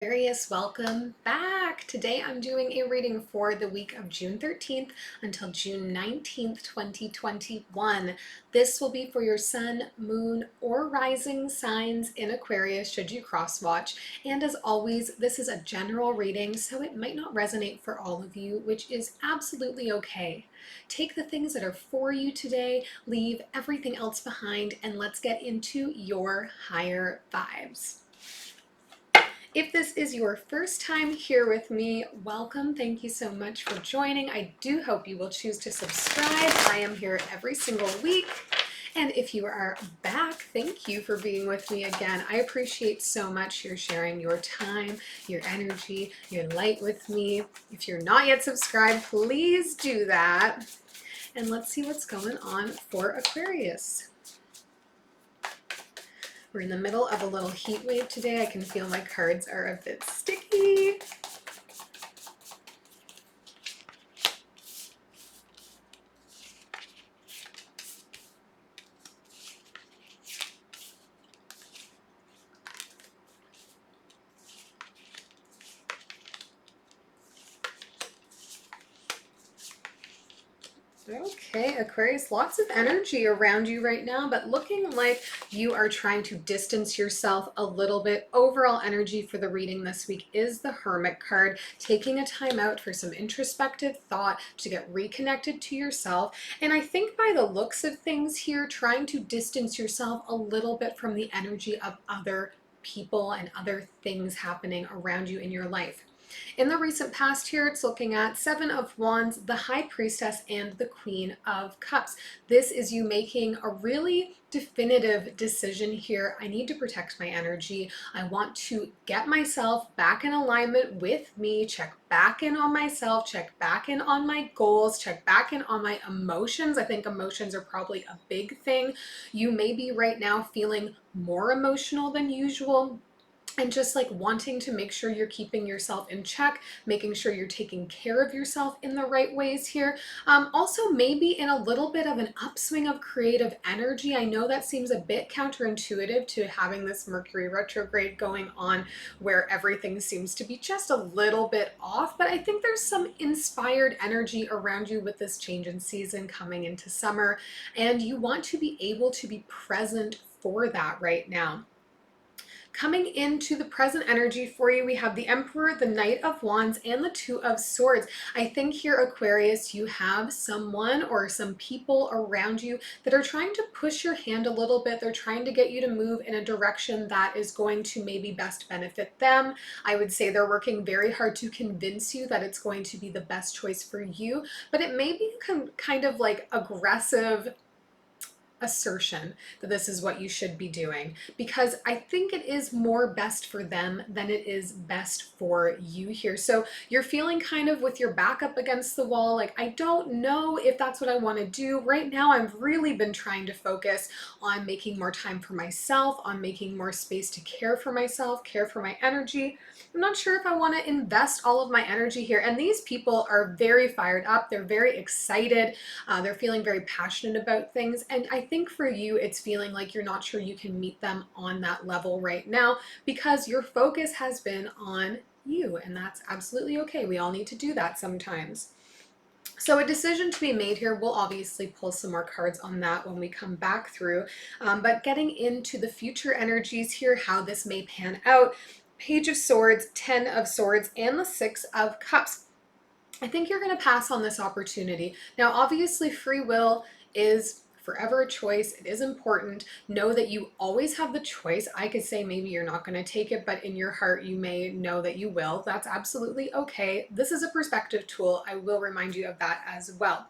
Aquarius, welcome back. Today I'm doing a reading for the week of June 13th until June 19th, 2021. This will be for your sun, moon, or rising signs in Aquarius should you cross watch. And as always, this is a general reading, so it might not resonate for all of you, which is absolutely okay. Take the things that are for you today, leave everything else behind, and let's get into your higher vibes. If this is your first time here with me, welcome. Thank you so much for joining. I do hope you will choose to subscribe. I am here every single week. And if you are back, thank you for being with me again. I appreciate so much your sharing your time, your energy, your light with me. If you're not yet subscribed, please do that. And let's see what's going on for Aquarius. We're in the middle of a little heat wave today. I can feel my cards are a bit sticky. Okay, Aquarius, lots of energy around you right now, but looking like you are trying to distance yourself a little bit. Overall energy for the reading this week is the Hermit card, taking a time out for some introspective thought to get reconnected to yourself. And I think by the looks of things here, trying to distance yourself a little bit from the energy of other people and other things happening around you in your life. In the recent past here, it's looking at Seven of Wands, the High Priestess, and the Queen of Cups. This is you making a really definitive decision here. I need to protect my energy. I want to get myself back in alignment with me, check back in on myself, check back in on my goals, check back in on my emotions. I think emotions are probably a big thing. You may be right now feeling more emotional than usual, and just like wanting to make sure you're keeping yourself in check, making sure you're taking care of yourself in the right ways here. Also maybe in a little bit of an upswing of creative energy. I know that seems a bit counterintuitive to having this Mercury retrograde going on where everything seems to be just a little bit off, but I think there's some inspired energy around you with this change in season coming into summer, and you want to be able to be present for that right now. Coming into the present energy for you, we have the Emperor, the Knight of Wands, and the Two of Swords. I think here, Aquarius, you have someone or some people around you that are trying to push your hand a little bit. They're trying to get you to move in a direction that is going to maybe best benefit them. I would say they're working very hard to convince you that it's going to be the best choice for you, but it may be kind of like aggressive assertion that this is what you should be doing, because I think it is more best for them than it is best for you here. So you're feeling kind of with your back up against the wall, like, I don't know if that's what I want to do right now. I've really been trying to focus on making more time for myself, on making more space to care for myself, care for my energy. I'm not sure if I want to invest all of my energy here. And these people are very fired up. They're very excited. They're feeling very passionate about things. And I think for you, it's feeling like you're not sure you can meet them on that level right now because your focus has been on you. And that's absolutely okay. We all need to do that sometimes. So a decision to be made here. We'll obviously pull some more cards on that when we come back through. But getting into the future energies here, how this may pan out. Page of Swords, 10 of Swords, and the 6 of Cups. I think you're going to pass on this opportunity. Now, obviously, free will is forever a choice. It is important. Know that you always have the choice. I could say maybe you're not going to take it, but in your heart, you may know that you will. That's absolutely okay. This is a perspective tool. I will remind you of that as well.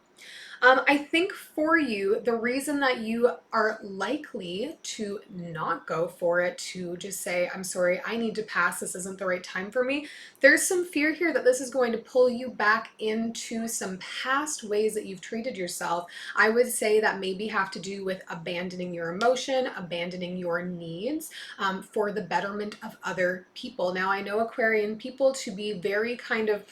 I think for you, the reason that you are likely to not go for it, to just say, I'm sorry, I need to pass, this isn't the right time for me, there's some fear here that this is going to pull you back into some past ways that you've treated yourself. I would say that maybe have to do with abandoning your emotion, abandoning your needs for the betterment of other people. Now, I know Aquarian people to be very kind of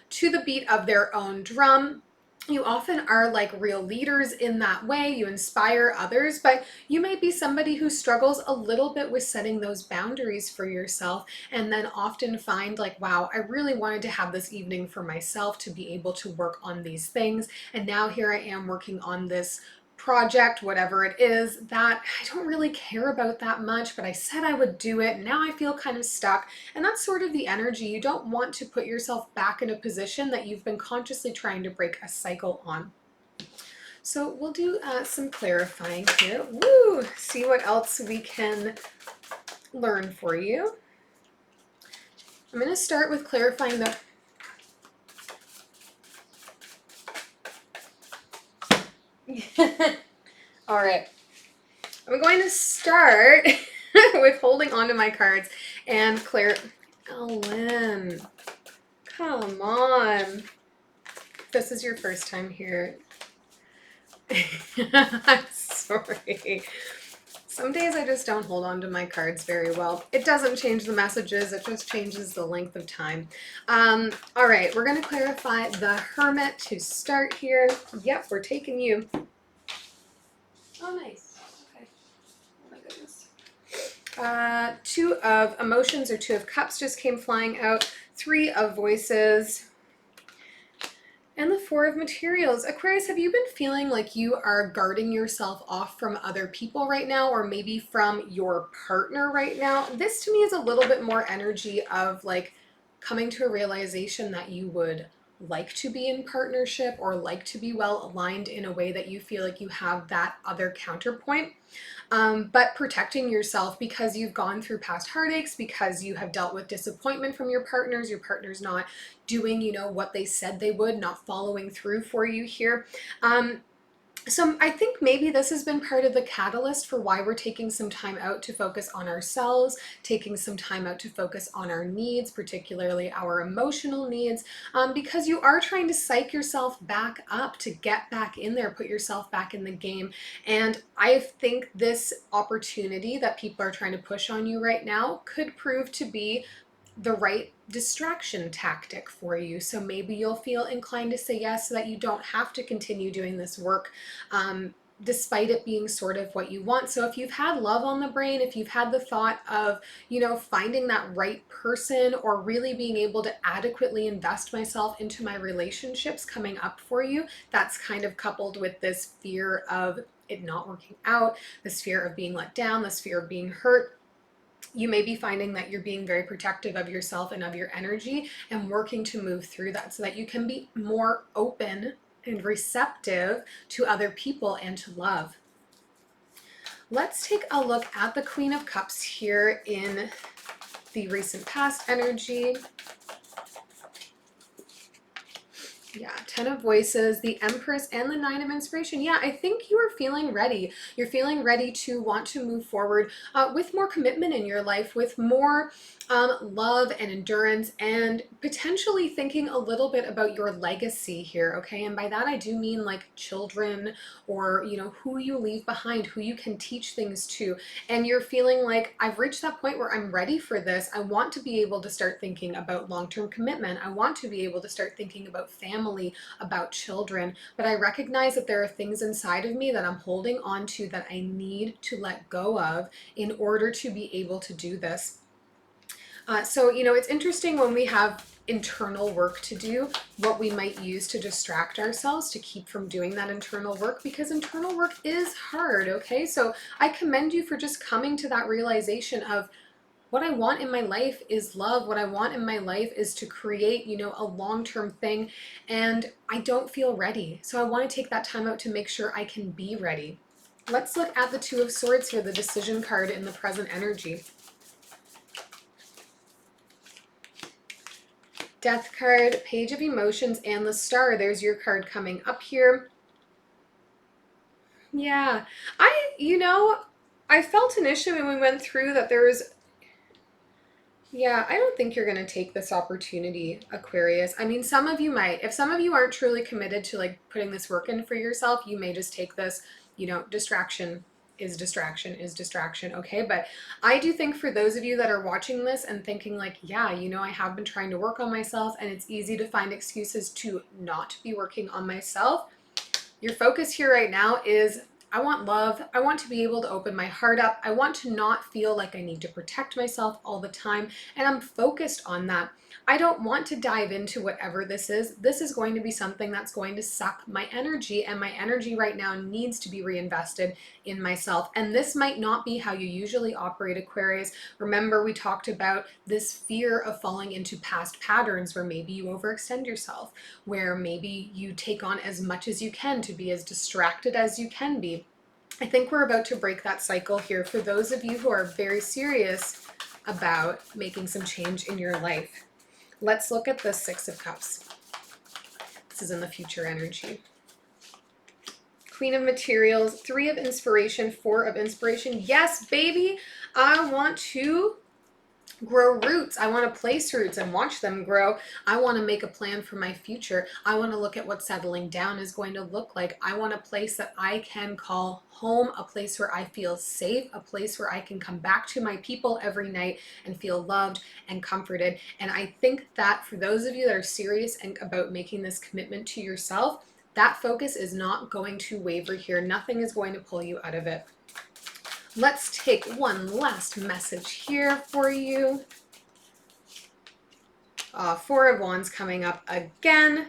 to the beat of their own drum. You often are like real leaders in that way. You inspire others, but you might be somebody who struggles a little bit with setting those boundaries for yourself, and then often find like, wow, I really wanted to have this evening for myself to be able to work on these things. And now here I am working on this project, whatever it is, that I don't really care about that much, but I said I would do it. And now I feel kind of stuck. And that's sort of the energy. You don't want to put yourself back in a position that you've been consciously trying to break a cycle on. So we'll do some clarifying here. Woo! See what else we can learn for you. I'm going to start with clarifying the all right. I'm going to start with holding onto my cards and Ellen, come on. This is your first time here. I'm sorry. Some days I just don't hold on to my cards very well. It doesn't change the messages, it just changes the length of time. All right, we're going to clarify the Hermit to start here. Yep, we're taking you. Oh, nice. Okay. Oh my goodness. Two of Emotions or Two of Cups just came flying out. Three of Voices. And the Four of Materials. Aquarius, have you been feeling like you are guarding yourself off from other people right now, or maybe from your partner right now? This to me is a little bit more energy of like coming to a realization that you would like to be in partnership or like to be well aligned in a way that you feel like you have that other counterpoint. But protecting yourself because you've gone through past heartaches, because you have dealt with disappointment from your partner's not doing, you know, what they said they would, not following through for you here. So I think maybe this has been part of the catalyst for why we're taking some time out to focus on ourselves, taking some time out to focus on our needs, particularly our emotional needs, because you are trying to psych yourself back up to get back in there, put yourself back in the game. And I think this opportunity that people are trying to push on you right now could prove to be the right distraction tactic for you. So maybe you'll feel inclined to say yes so that you don't have to continue doing this work despite it being sort of what you want. So if you've had love on the brain, if you've had the thought of, you know, finding that right person or really being able to adequately invest myself into my relationships coming up for you, that's kind of coupled with this fear of it not working out, this fear of being let down, this fear of being hurt. You may be finding that you're being very protective of yourself and of your energy and working to move through that so that you can be more open and receptive to other people and to love. Let's take a look at the Queen of Cups here in the recent past energy. Yeah, Ten of Voices, the Empress, and the Nine of Inspiration. Yeah, I think you are feeling ready. You're feeling ready to want to move forward with more commitment in your life, with more love and endurance, and potentially thinking a little bit about your legacy here, okay? And by that I do mean like children, or, you know, who you leave behind, who you can teach things to. And you're feeling like, I've reached that point where I'm ready for this. I want to be able to start thinking about long-term commitment. I want to be able to start thinking about family, about children. But I recognize that there are things inside of me that I'm holding on to that I need to let go of in order to be able to do this. So, you know, it's interesting when we have internal work to do, what we might use to distract ourselves to keep from doing that internal work, because internal work is hard, okay? So I commend you for just coming to that realization of what I want in my life is love. What I want in my life is to create, you know, a long-term thing, and I don't feel ready. So I want to take that time out to make sure I can be ready. Let's look at the Two of Swords here, the Decision card in the present energy. Death card, Page of Emotions, and the Star. There's your card coming up here. Yeah, I felt initially when we went through that there was, yeah, I don't think you're going to take this opportunity, Aquarius. I mean, some of you might. If some of you aren't truly committed to like putting this work in for yourself, you may just take this, you know, distraction is distraction, okay? But I do think for those of you that are watching this and thinking like, yeah, you know, I have been trying to work on myself and it's easy to find excuses to not be working on myself, your focus here right now is I want love. I want to be able to open my heart up. I want to not feel like I need to protect myself all the time. And I'm focused on that. I don't want to dive into whatever this is. This is going to be something that's going to suck my energy, and my energy right now needs to be reinvested in myself. And this might not be how you usually operate, Aquarius. Remember, we talked about this fear of falling into past patterns where maybe you overextend yourself, where maybe you take on as much as you can to be as distracted as you can be. I think we're about to break that cycle here for those of you who are very serious about making some change in your life. Let's look at the Six of Cups. This is in the future energy. Queen of Materials, Three of Inspiration, Four of Inspiration. Yes, baby, I want to grow roots. I want to place roots and watch them grow. I want to make a plan for my future. I want to look at what settling down is going to look like. I want a place that I can call home, a place where I feel safe, a place where I can come back to my people every night and feel loved and comforted. And I think that for those of you that are serious and about making this commitment to yourself, that focus is not going to waver here. Nothing is going to pull you out of it. Let's take one last message here for you. Four of Wands coming up again.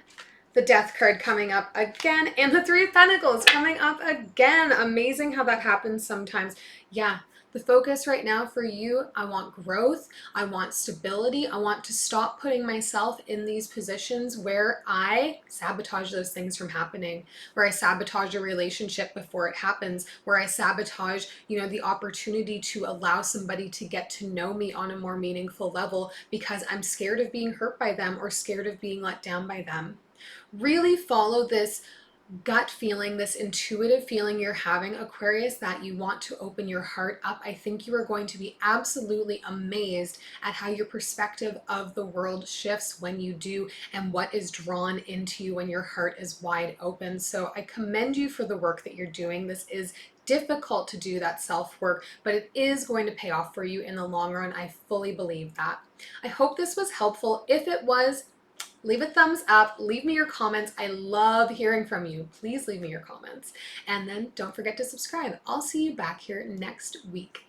The Death card coming up again. And the Three of Pentacles coming up again. Amazing how that happens sometimes. Yeah, the focus right now for you, I want growth. I want stability. I want to stop putting myself in these positions where I sabotage those things from happening, where I sabotage a relationship before it happens, where I sabotage, you know, the opportunity to allow somebody to get to know me on a more meaningful level because I'm scared of being hurt by them or scared of being let down by them. Really follow this gut feeling, this intuitive feeling you're having, Aquarius, that you want to open your heart up. I think you are going to be absolutely amazed at how your perspective of the world shifts when you do, and what is drawn into you when your heart is wide open. So I commend you for the work that you're doing. This is difficult to do, that self-work, but it is going to pay off for you in the long run. I fully believe that. I hope this was helpful. If it was, leave a thumbs up, leave me your comments. I love hearing from you. Please leave me your comments. And then don't forget to subscribe. I'll see you back here next week.